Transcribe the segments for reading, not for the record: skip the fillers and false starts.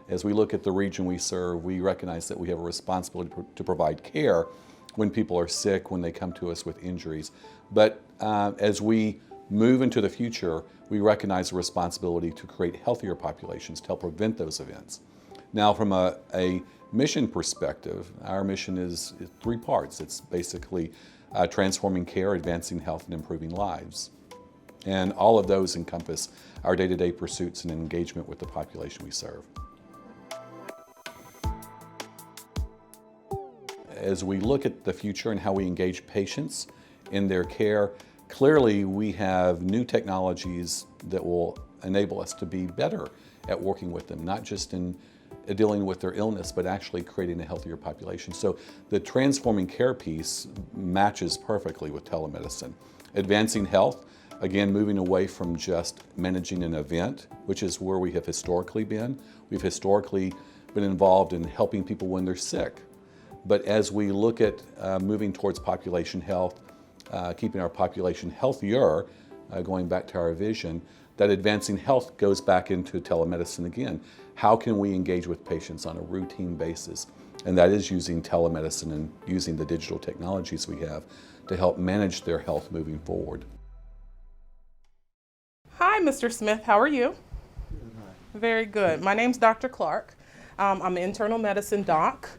As we look at the region we serve, we recognize that we have a responsibility to provide care when people are sick, when they come to us with injuries. But as we move into the future, we recognize the responsibility to create healthier populations to help prevent those events. Now, from a mission perspective, our mission is three parts. It's basically transforming care, advancing health, and improving lives. And all of those encompass our day-to-day pursuits and engagement with the population we serve. As we look at the future and how we engage patients in their care, clearly we have new technologies that will enable us to be better at working with them, not just in dealing with their illness, but actually creating a healthier population. So the transforming care piece matches perfectly with telemedicine. Advancing health, again, moving away from just managing an event, which is where we have historically been. We've historically been involved in helping people when they're sick. But as we look at moving towards population health, keeping our population healthier, going back to our vision, that advancing health goes back into telemedicine again. How can we engage with patients on a routine basis? And that is using telemedicine and using the digital technologies we have to help manage their health moving forward. Hi, Mr. Smith. How are you? Very good. My name's Dr. Clark. I'm an internal medicine doc.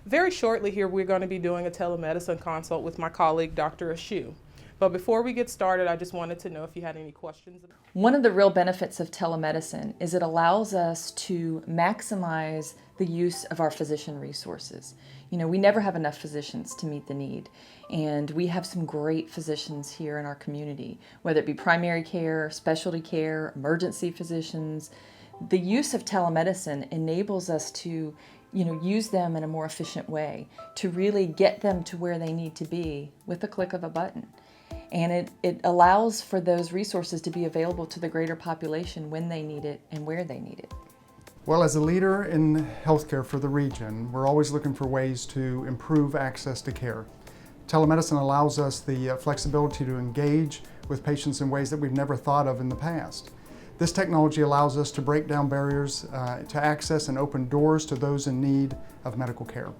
Very shortly here, we're going to be doing a telemedicine consult with my colleague, Dr. Ashu. But before we get started, I just wanted to know if you had any questions. One of the real benefits of telemedicine is it allows us to maximize the use of our physician resources. You know, we never have enough physicians to meet the need, and we have some great physicians here in our community, whether it be primary care, specialty care, emergency physicians. The use of telemedicine enables us to use them in a more efficient way to really get them to where they need to be with the click of a button. And it allows for those resources to be available to the greater population when they need it and where they need it. Well, as a leader in healthcare for the region, we're always looking for ways to improve access to care. Telemedicine allows us the flexibility to engage with patients in ways that we've never thought of in the past. This technology allows us to break down barriers to access and open doors to those in need of medical care.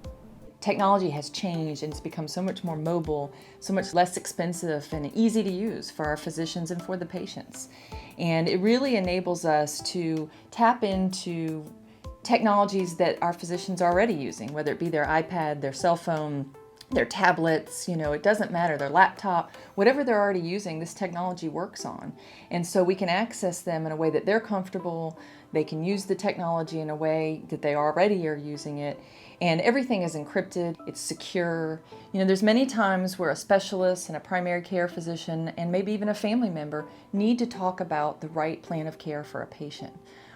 Technology has changed and it's become so much more mobile, so much less expensive and easy to use for our physicians and for the patients. And it really enables us to tap into technologies that our physicians are already using, whether it be their iPad, their cell phone, their tablets, it doesn't matter, their laptop, whatever they're already using, this technology works on. And so we can access them in a way that they're comfortable, they can use the technology in a way that they already are using it, and everything is encrypted, it's secure. There's many times where a specialist and a primary care physician and maybe even a family member need to talk about the right plan of care for a patient.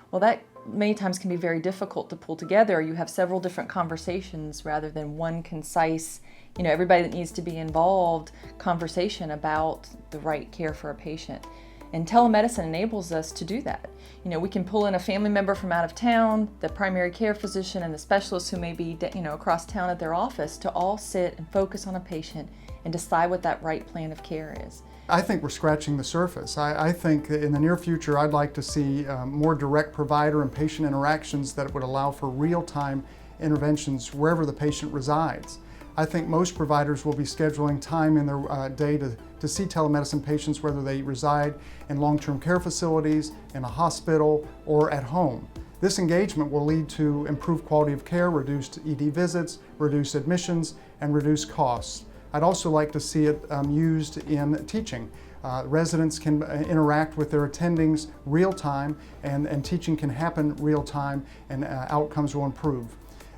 Well, that many times can be very difficult to pull together. You have several different conversations rather than one concise, everybody that needs to be involved conversation about the right care for a patient. And telemedicine enables us to do that. We can pull in a family member from out of town, the primary care physician and the specialist who may be across town at their office to all sit and focus on a patient and decide what that right plan of care is. I think we're scratching the surface. I think in the near future I'd like to see more direct provider and patient interactions that would allow for real-time interventions wherever the patient resides. I think most providers will be scheduling time in their day to see telemedicine patients whether they reside in long-term care facilities, in a hospital, or at home. This engagement will lead to improved quality of care, reduced ED visits, reduced admissions, and reduced costs. I'd also like to see it used in teaching. Residents can interact with their attendings real time, and teaching can happen real time, and outcomes will improve.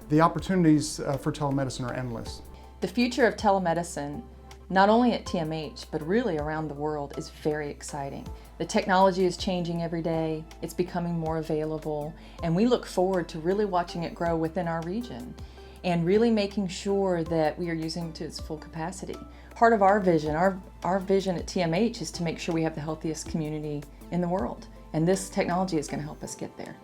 The opportunities for telemedicine are endless. The future of telemedicine, not only at TMH, but really around the world, is very exciting. The technology is changing every day, it's becoming more available, and we look forward to really watching it grow within our region and really making sure that we are using it to its full capacity. Part of our vision, our vision at TMH is to make sure we have the healthiest community in the world, and this technology is going to help us get there.